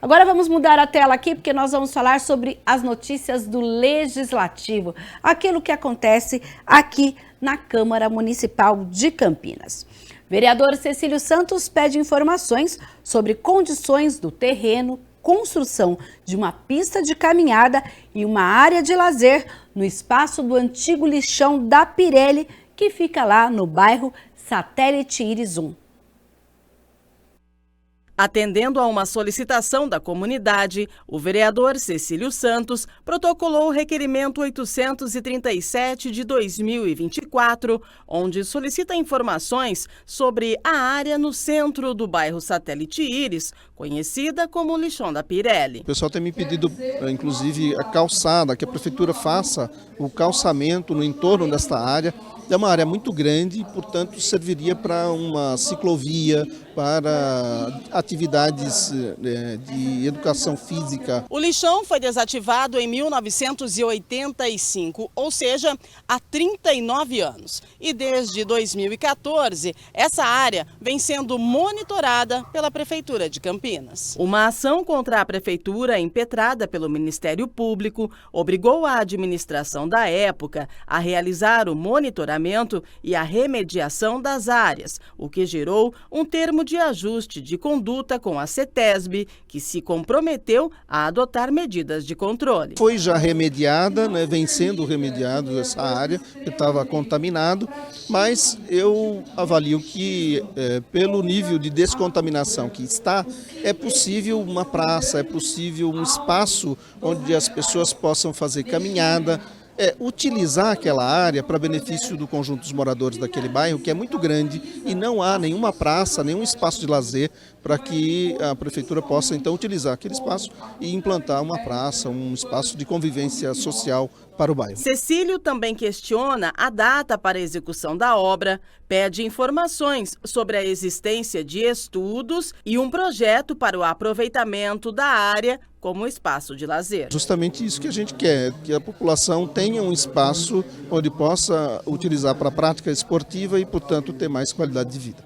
Agora vamos mudar a tela aqui porque nós vamos falar sobre as notícias do Legislativo, aquilo que acontece aqui na Câmara Municipal de Campinas. Vereador Cecílio Santos pede informações sobre condições do terreno, construção de uma pista de caminhada e uma área de lazer no espaço do antigo lixão da Pirelli, que fica lá no bairro Satélite Íris 1. Atendendo a uma solicitação da comunidade, o vereador Cecílio Santos protocolou o requerimento 837 de 2024, onde solicita informações sobre a área no centro do bairro Satélite Íris, conhecida como Lixão da Pirelli. O pessoal tem me pedido, inclusive, a calçada, que a prefeitura faça o calçamento no entorno desta área. É uma área muito grande, portanto, serviria para uma ciclovia, para atividades de educação física. O lixão foi desativado em 1985, ou seja, há 39 anos. E desde 2014, essa área vem sendo monitorada pela Prefeitura de Campinas. Uma ação contra a Prefeitura, impetrada pelo Ministério Público, obrigou a administração da época a realizar o monitoramento e a remediação das áreas, o que gerou um termo de ajuste de conduta com a CETESB, que se comprometeu a adotar medidas de controle. Foi já remediada, vem sendo remediado essa área que estava contaminado, mas eu avalio que pelo nível de descontaminação que está, é possível uma praça, é possível um espaço onde as pessoas possam fazer caminhada, utilizar aquela área para benefício do conjunto dos moradores daquele bairro, que é muito grande, e não há nenhuma praça, nenhum espaço de lazer para que a prefeitura possa então utilizar aquele espaço e implantar uma praça, um espaço de convivência social para o bairro. Cecílio também questiona a data para a execução da obra, pede informações sobre a existência de estudos e um projeto para o aproveitamento da área como espaço de lazer. Justamente isso que a gente quer, que a população tenha um espaço onde possa utilizar para a prática esportiva e, portanto, ter mais qualidade de vida.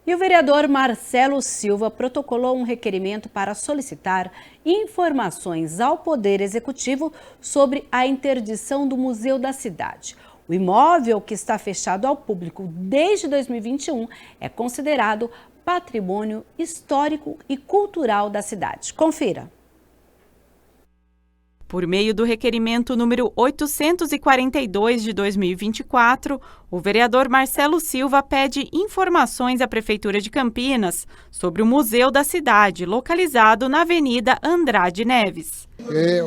E o vereador Marcelo Silva protocolou um requerimento para solicitar informações ao Poder Executivo sobre a interdição do Museu da Cidade. O imóvel, que está fechado ao público desde 2021, é considerado patrimônio histórico e cultural da cidade. Confira. Por meio do requerimento número 842 de 2024, o vereador Marcelo Silva pede informações à Prefeitura de Campinas sobre o Museu da Cidade, localizado na Avenida Andrade Neves.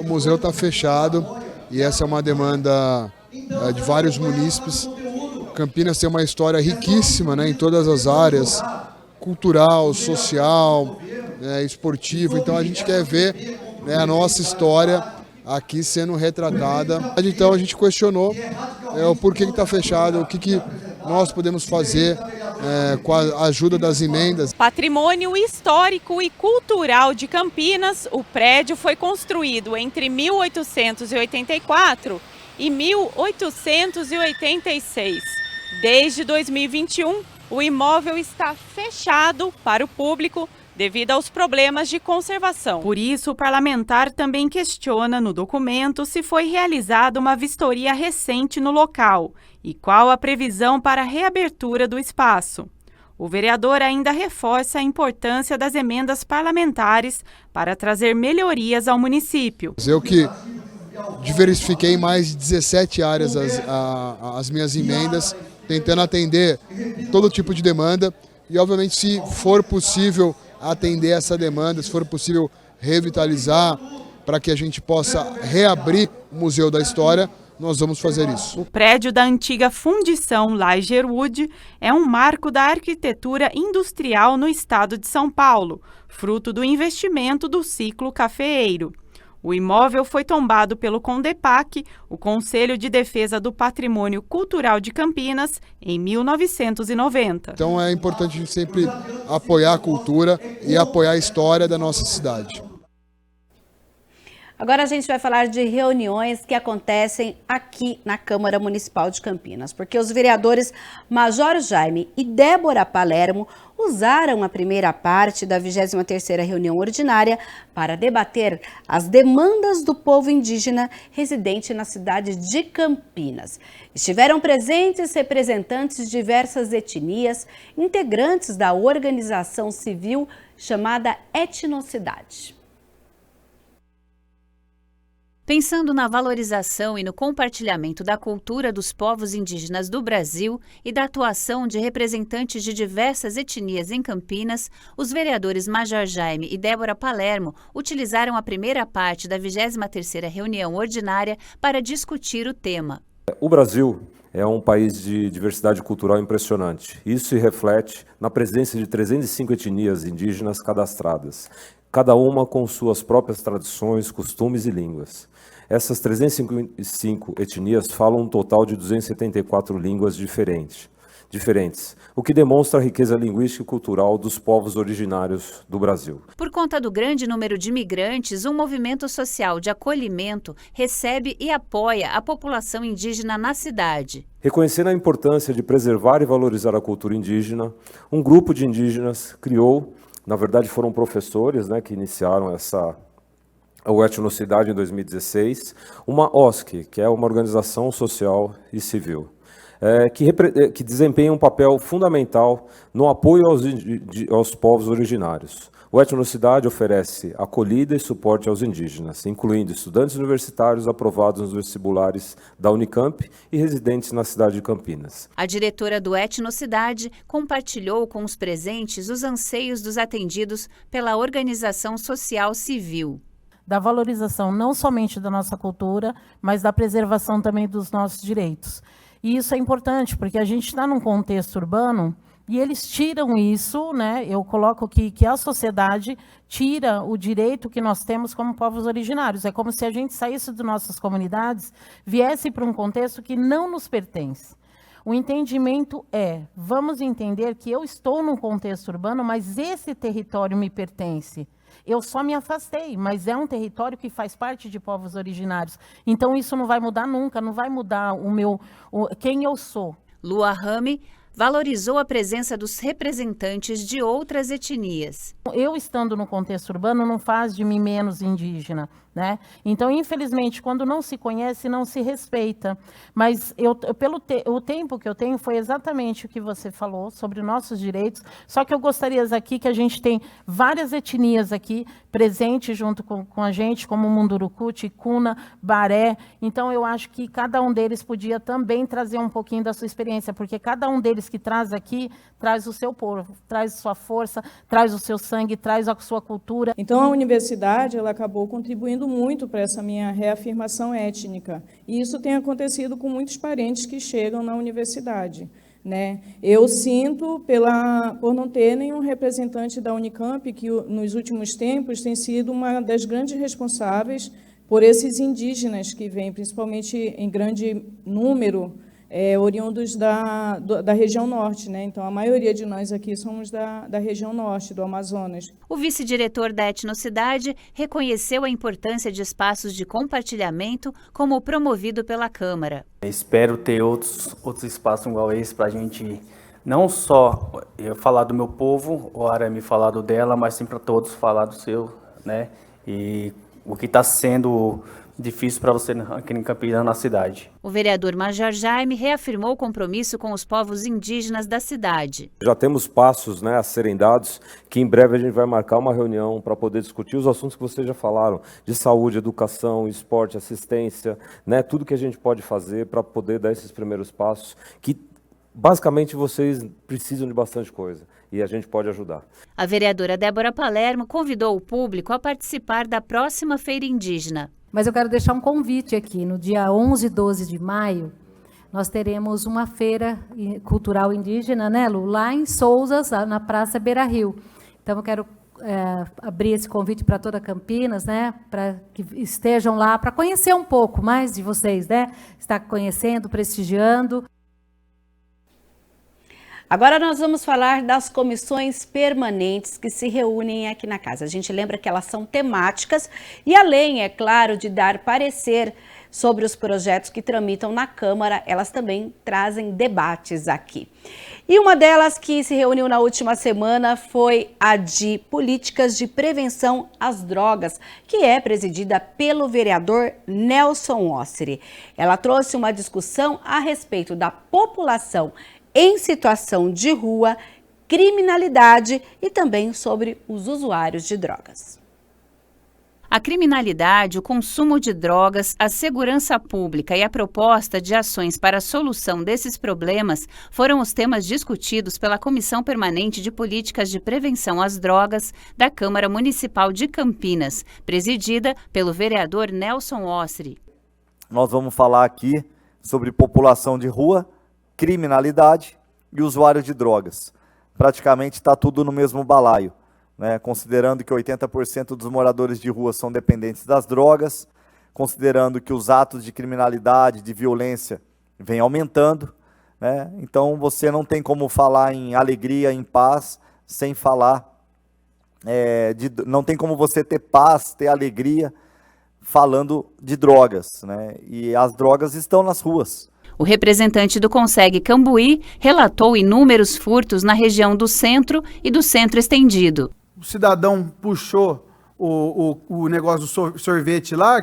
O museu está fechado e essa é uma demanda de vários munícipes. Campinas tem uma história riquíssima, em todas as áreas, cultural, social, esportivo, então a gente quer ver a nossa história aqui sendo retratada. Então a gente questionou o porquê que está fechado, o que nós podemos fazer com a ajuda das emendas. Patrimônio histórico e cultural de Campinas, o prédio foi construído entre 1884 e 1886. Desde 2021, o imóvel está fechado para o público devido aos problemas de conservação. Por isso, o parlamentar também questiona no documento se foi realizada uma vistoria recente no local e qual a previsão para a reabertura do espaço. O vereador ainda reforça a importância das emendas parlamentares para trazer melhorias ao município. Eu que diversifiquei em mais de 17 áreas as minhas emendas, tentando atender todo tipo de demanda e, obviamente, se for possível atender essa demanda, se for possível revitalizar para que a gente possa reabrir o Museu da História, nós vamos fazer isso. O prédio da antiga fundição Lagerwood é um marco da arquitetura industrial no estado de São Paulo, fruto do investimento do ciclo cafeeiro. O imóvel foi tombado pelo CONDEPAC, o Conselho de Defesa do Patrimônio Cultural de Campinas, em 1990. Então é importante a gente sempre apoiar a cultura e apoiar a história da nossa cidade. Agora a gente vai falar de reuniões que acontecem aqui na Câmara Municipal de Campinas, porque os vereadores Major Jaime e Débora Palermo usaram a primeira parte da 23ª reunião ordinária para debater as demandas do povo indígena residente na cidade de Campinas. Estiveram presentes representantes de diversas etnias, integrantes da organização civil chamada Etnocidade. Pensando na valorização e no compartilhamento da cultura dos povos indígenas do Brasil e da atuação de representantes de diversas etnias em Campinas, os vereadores Major Jaime e Débora Palermo utilizaram a primeira parte da 23ª reunião ordinária para discutir o tema. O Brasil é um país de diversidade cultural impressionante. Isso se reflete na presença de 305 etnias indígenas cadastradas, cada uma com suas próprias tradições, costumes e línguas. Essas 305 etnias falam um total de 274 línguas diferentes, o que demonstra a riqueza linguística e cultural dos povos originários do Brasil. Por conta do grande número de imigrantes, um movimento social de acolhimento recebe e apoia a população indígena na cidade. Reconhecendo a importância de preservar e valorizar a cultura indígena, um grupo de indígenas criou, na verdade foram professores, que iniciaram o Etnocidade em 2016, uma OSC, que é uma organização social e civil, que desempenha um papel fundamental no apoio aos povos originários. O Etnocidade oferece acolhida e suporte aos indígenas, incluindo estudantes universitários aprovados nos vestibulares da Unicamp e residentes na cidade de Campinas. A diretora do Etnocidade compartilhou com os presentes os anseios dos atendidos pela organização social civil. Da valorização não somente da nossa cultura, mas da preservação também dos nossos direitos. E isso é importante, porque a gente está num contexto urbano e eles tiram isso, eu coloco que a sociedade tira o direito que nós temos como povos originários. É como se a gente saísse de nossas comunidades, viesse para um contexto que não nos pertence. O entendimento vamos entender que eu estou num contexto urbano, mas esse território me pertence. Eu só me afastei, mas é um território que faz parte de povos originários. Então isso não vai mudar nunca, não vai mudar quem eu sou. Lua Rame valorizou a presença dos representantes de outras etnias. Eu estando no contexto urbano não faz de mim menos indígena, Então, infelizmente, quando não se conhece, não se respeita. Mas o tempo que eu tenho foi exatamente o que você falou sobre nossos direitos, só que eu gostaria aqui que a gente tem várias etnias aqui presentes junto com a gente, como Munduruku, Ticuna, Baré. Então, eu acho que cada um deles podia também trazer um pouquinho da sua experiência, porque cada um deles que traz aqui, traz o seu povo, traz sua força, traz o seu sangue, traz a sua cultura. Então, a universidade ela acabou contribuindo muito para essa minha reafirmação étnica. E isso tem acontecido com muitos parentes que chegam na universidade. Eu sinto, por não ter nenhum representante da Unicamp, que nos últimos tempos tem sido uma das grandes responsáveis por esses indígenas que vêm, principalmente em grande número, oriundos da região norte, Então, a maioria de nós aqui somos da região norte, do Amazonas. O vice-diretor da Etnocidade reconheceu a importância de espaços de compartilhamento, como o promovido pela Câmara. Espero ter outros espaços igual esse para a gente não só eu falar do meu povo, o Arame falar do dela, mas sim para todos falar do seu, E o que está sendo difícil para você aqui em Campinas, na cidade. O vereador Major Jaime reafirmou o compromisso com os povos indígenas da cidade. Já temos passos a serem dados, que em breve a gente vai marcar uma reunião para poder discutir os assuntos que vocês já falaram, de saúde, educação, esporte, assistência, tudo que a gente pode fazer para poder dar esses primeiros passos, que basicamente vocês precisam de bastante coisa e a gente pode ajudar. A vereadora Débora Palermo convidou o público a participar da próxima Feira Indígena. Mas eu quero deixar um convite aqui. No dia 11 e 12 de maio, nós teremos uma feira cultural indígena, Lu? Lá em Sousas, na Praça Beira Rio. Então, eu quero abrir esse convite para toda Campinas, para que estejam lá, para conhecer um pouco mais de vocês, Estar conhecendo, prestigiando. Agora nós vamos falar das comissões permanentes que se reúnem aqui na casa. A gente lembra que elas são temáticas e além, é claro, de dar parecer sobre os projetos que tramitam na Câmara, elas também trazem debates aqui. E uma delas que se reuniu na última semana foi a de Políticas de Prevenção às Drogas, que é presidida pelo vereador Nelson Osseri. Ela trouxe uma discussão a respeito da população em situação de rua, criminalidade e também sobre os usuários de drogas. A criminalidade, o consumo de drogas, a segurança pública e a proposta de ações para a solução desses problemas foram os temas discutidos pela Comissão Permanente de Políticas de Prevenção às Drogas da Câmara Municipal de Campinas, presidida pelo vereador Nelson Osseri. Nós vamos falar aqui sobre população de rua, criminalidade e usuário de drogas. Praticamente está tudo no mesmo balaio. Considerando que 80% dos moradores de rua são dependentes das drogas, considerando que os atos de criminalidade, de violência, vêm aumentando, então você não tem como falar em alegria, em paz, sem falar, não tem como você ter paz, ter alegria, falando de drogas, e as drogas estão nas ruas. O representante do Conseg Cambuí relatou inúmeros furtos na região do centro e do centro estendido. O cidadão puxou o negócio do sorvete lá,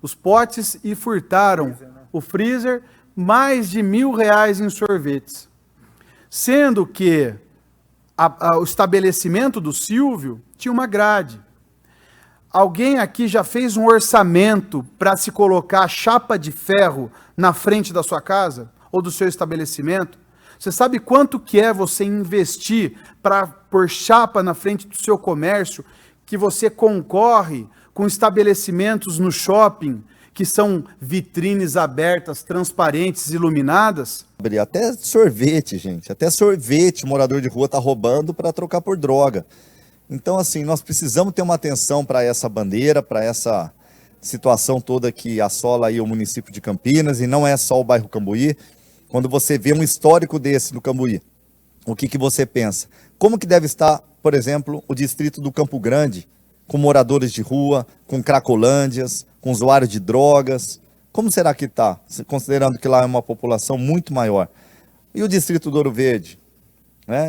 os potes, e furtaram o freezer, mais de R$1.000 em sorvetes. Sendo que o estabelecimento do Silvio tinha uma grade. Alguém aqui já fez um orçamento para se colocar chapa de ferro na frente da sua casa ou do seu estabelecimento? Você sabe quanto que é você investir para pôr chapa na frente do seu comércio, que você concorre com estabelecimentos no shopping, que são vitrines abertas, transparentes, iluminadas? Até sorvete, gente, até sorvete o morador de rua está roubando para trocar por droga. Então, assim, nós precisamos ter uma atenção para essa bandeira, para essa situação toda que assola aí o município de Campinas, e não é só o bairro Cambuí. Quando você vê um histórico desse no Cambuí, o que você pensa? Como que deve estar, por exemplo, o distrito do Campo Grande, com moradores de rua, com cracolândias, com usuários de drogas? Como será que está, considerando que lá é uma população muito maior? E o distrito do Ouro Verde?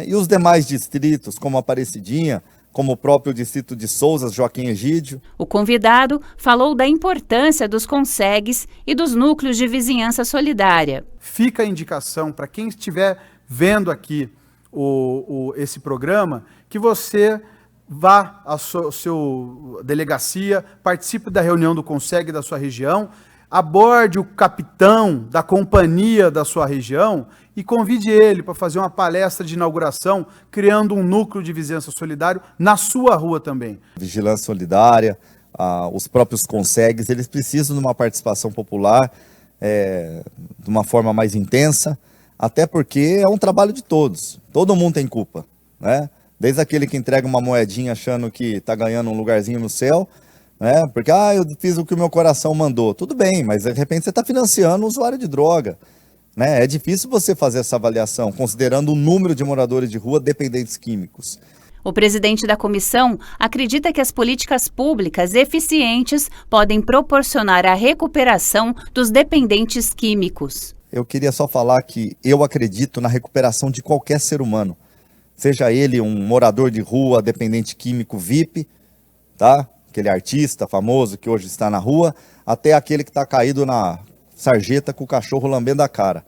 E os demais distritos, como Aparecidinha, como o próprio distrito de Souzas, Joaquim Egídio? O convidado falou da importância dos consegues e dos núcleos de vizinhança solidária. Fica a indicação para quem estiver vendo aqui esse programa, que você vá à sua delegacia, participe da reunião do Conseg da sua região, aborde o capitão da companhia da sua região e convide ele para fazer uma palestra de inauguração, criando um núcleo de vizinhança solidário na sua rua também. Vigilância solidária, os próprios consegues, eles precisam de uma participação popular de uma forma mais intensa, até porque é um trabalho de todos, todo mundo tem culpa, Desde aquele que entrega uma moedinha achando que está ganhando um lugarzinho no céu, porque eu fiz o que o meu coração mandou. Tudo bem, mas de repente você está financiando um usuário de droga. É difícil você fazer essa avaliação, considerando o número de moradores de rua dependentes químicos. O presidente da comissão acredita que as políticas públicas eficientes podem proporcionar a recuperação dos dependentes químicos. Eu queria só falar que eu acredito na recuperação de qualquer ser humano. Seja ele um morador de rua, dependente químico VIP, aquele artista famoso que hoje está na rua, até aquele que está caído na sarjeta com o cachorro lambendo a cara.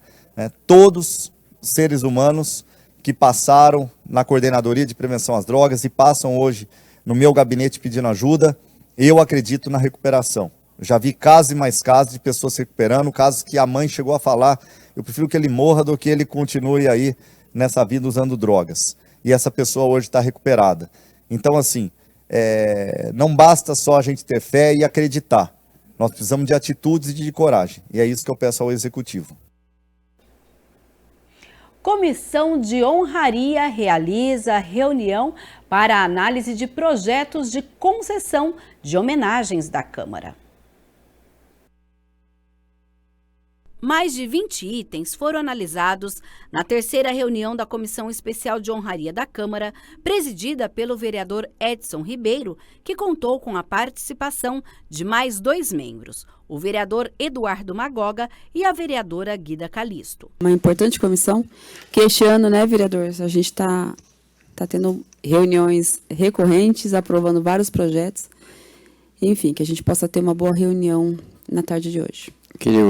Todos seres humanos que passaram na Coordenadoria de Prevenção às Drogas e passam hoje no meu gabinete pedindo ajuda, eu acredito na recuperação. Já vi casos e mais casos de pessoas se recuperando, casos que a mãe chegou a falar, eu prefiro que ele morra do que ele continue aí nessa vida usando drogas. E essa pessoa hoje está recuperada. Então, assim, não basta só a gente ter fé e acreditar. Nós precisamos de atitudes e de coragem. E é isso que eu peço ao Executivo. Comissão de Honraria realiza reunião para a análise de projetos de concessão de homenagens da Câmara. Mais de 20 itens foram analisados na terceira reunião da Comissão Especial de Honraria da Câmara, presidida pelo vereador Edson Ribeiro, que contou com a participação de mais 2 membros, o vereador Eduardo Magoga e a vereadora Guida Calisto. Uma importante comissão, que este ano, né, vereadores, a gente está tendo reuniões recorrentes, aprovando vários projetos, enfim, que a gente possa ter uma boa reunião na tarde de hoje. Querido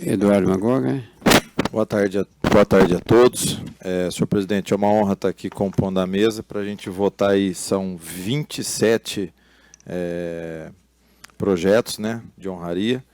Eduardo Magoga. Boa tarde a todos. Senhor presidente, é uma honra estar aqui compondo a mesa para a gente votar aí. São 27 projetos, né, de honraria,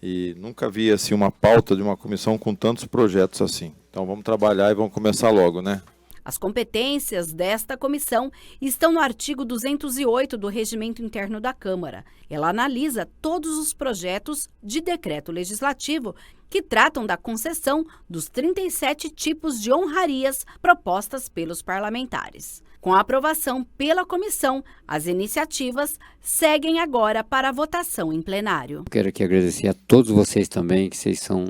e nunca vi assim uma pauta de uma comissão com tantos projetos assim. Então vamos trabalhar e vamos começar logo, né? As competências desta comissão estão no artigo 208 do Regimento Interno da Câmara. Ela analisa todos os projetos de decreto legislativo que tratam da concessão dos 37 tipos de honrarias propostas pelos parlamentares. Com a aprovação pela comissão, as iniciativas seguem agora para a votação em plenário. Quero aqui agradecer a todos vocês também, que vocês são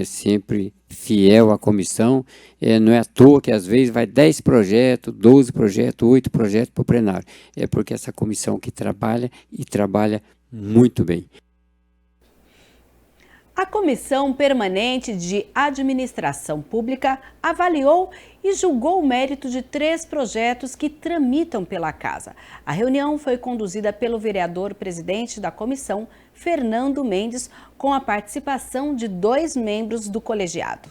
sempre fiel à comissão. Não é à toa que às vezes vai 10 projetos, 12 projetos, 8 projetos para o plenário. É porque essa comissão que trabalha e trabalha muito bem. A Comissão Permanente de Administração Pública avaliou e julgou o mérito de 3 projetos que tramitam pela Casa. A reunião foi conduzida pelo vereador-presidente da comissão, Fernando Mendes, com a participação de 2 membros do colegiado.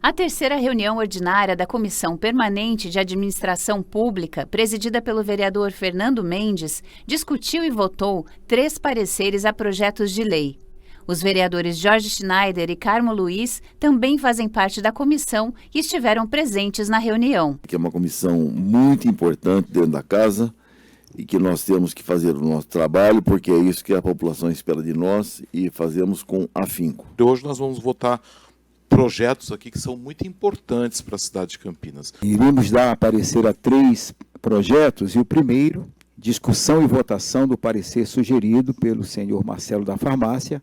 A terceira reunião ordinária da Comissão Permanente de Administração Pública, presidida pelo vereador Fernando Mendes, discutiu e votou 3 pareceres a projetos de lei. Os vereadores Jorge Schneider e Carmo Luiz também fazem parte da comissão e estiveram presentes na reunião. Que é uma comissão muito importante dentro da casa e que nós temos que fazer o nosso trabalho, porque é isso que a população espera de nós e fazemos com afinco. Hoje nós vamos votar projetos aqui que são muito importantes para a cidade de Campinas. Iremos dar parecer a 3 projetos e o primeiro, discussão e votação do parecer sugerido pelo senhor Marcelo da Farmácia,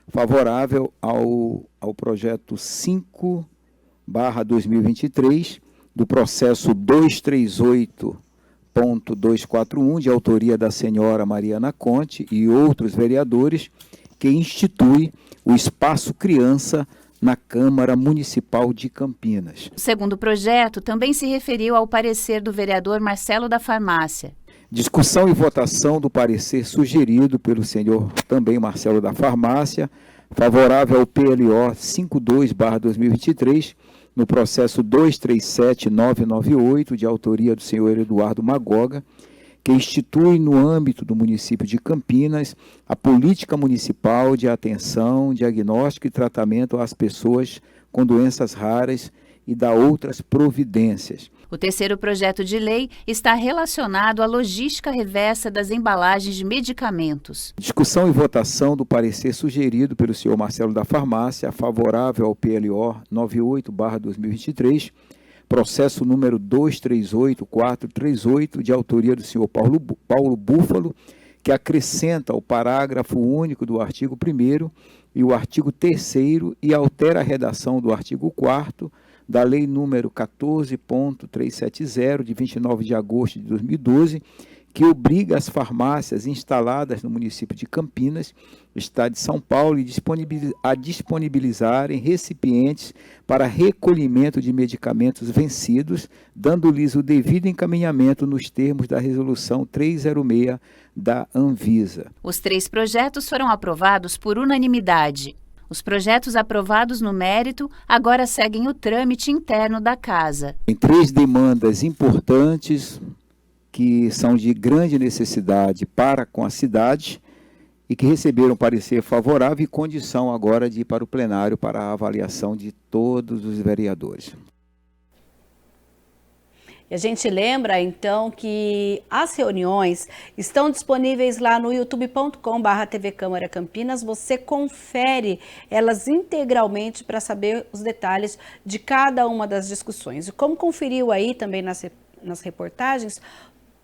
favorável ao projeto 5/2023 do processo 238.241, de autoria da senhora Mariana Conte e outros vereadores, que institui o Espaço Criança na Câmara Municipal de Campinas. O segundo projeto também se referiu ao parecer do vereador Marcelo da Farmácia. Discussão e votação do parecer sugerido pelo senhor também Marcelo da Farmácia, favorável ao PLO 52/2023, no processo 237998, de autoria do senhor Eduardo Magoga, que institui no âmbito do município de Campinas a política municipal de atenção, diagnóstico e tratamento às pessoas com doenças raras e dá outras providências. O terceiro projeto de lei está relacionado à logística reversa das embalagens de medicamentos. Discussão e votação do parecer sugerido pelo senhor Marcelo da Farmácia, favorável ao PLO 98/2023, processo número 238438, de autoria do senhor Paulo Búfalo, que acrescenta o parágrafo único do artigo 1º e o artigo 3º e altera a redação do artigo 4º da Lei número 14.370, de 29 de agosto de 2012, que obriga as farmácias instaladas no município de Campinas, estado de São Paulo, a disponibilizarem recipientes para recolhimento de medicamentos vencidos, dando-lhes o devido encaminhamento nos termos da Resolução 306 da Anvisa. Os 3 projetos foram aprovados por unanimidade. Os projetos aprovados no mérito agora seguem o trâmite interno da Casa. Em 3 demandas importantes que são de grande necessidade para com a cidade e que receberam parecer favorável e condição agora de ir para o plenário para a avaliação de todos os vereadores. E a gente lembra, então, que as reuniões estão disponíveis lá no youtube.com/TV Câmara Campinas. Você confere elas integralmente para saber os detalhes de cada uma das discussões. E como conferiu aí também nas reportagens,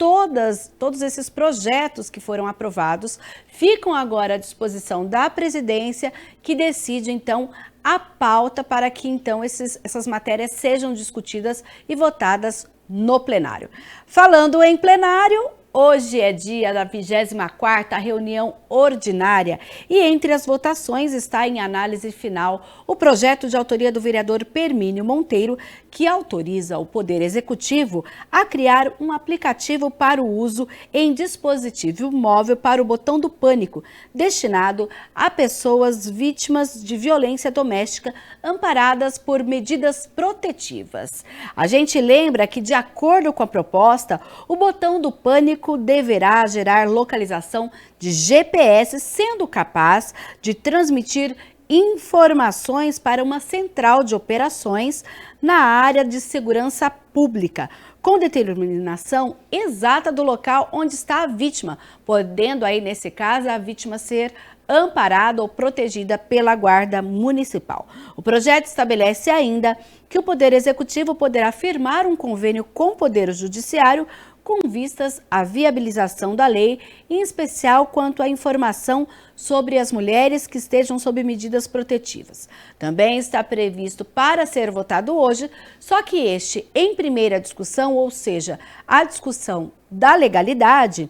todos esses projetos que foram aprovados ficam agora à disposição da presidência, que decide, então, a pauta para que, então, essas matérias sejam discutidas e votadas no plenário. Falando em plenário, hoje é dia da 24ª reunião ordinária e entre as votações está em análise final o projeto de autoria do vereador Permínio Monteiro, que autoriza o Poder Executivo a criar um aplicativo para o uso em dispositivo móvel para o botão do pânico, destinado a pessoas vítimas de violência doméstica amparadas por medidas protetivas. A gente lembra que, de acordo com a proposta, o botão do pânico deverá gerar localização de GPS, sendo capaz de transmitir informações para uma central de operações na área de segurança pública, com determinação exata do local onde está a vítima, podendo aí, nesse caso, a vítima ser amparada ou protegida pela Guarda Municipal. O projeto estabelece ainda que o Poder Executivo poderá firmar um convênio com o Poder Judiciário com vistas à viabilização da lei, em especial quanto à informação sobre as mulheres que estejam sob medidas protetivas. Também está previsto para ser votado hoje, só que este em primeira discussão, ou seja, a discussão da legalidade,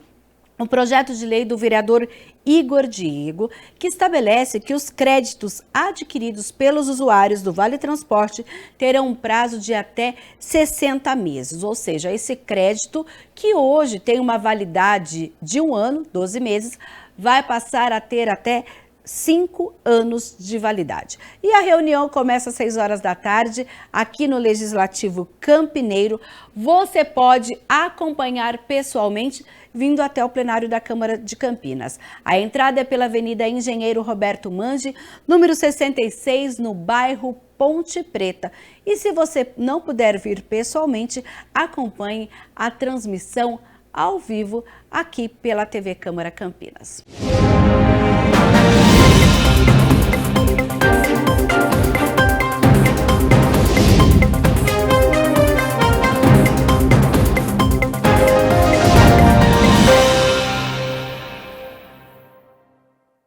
um projeto de lei do vereador Igor Diego, que estabelece que os créditos adquiridos pelos usuários do Vale Transporte terão um prazo de até 60 meses, ou seja, esse crédito, que hoje tem uma validade de 1 ano, 12 meses, vai passar a ter até 5 anos de validade. E a reunião começa às 6 horas da tarde, aqui no Legislativo Campineiro. Você pode acompanhar pessoalmente, vindo até o plenário da Câmara de Campinas. A entrada é pela Avenida Engenheiro Roberto Mange, número 66, no bairro Ponte Preta. E se você não puder vir pessoalmente, acompanhe a transmissão ao vivo aqui pela TV Câmara Campinas.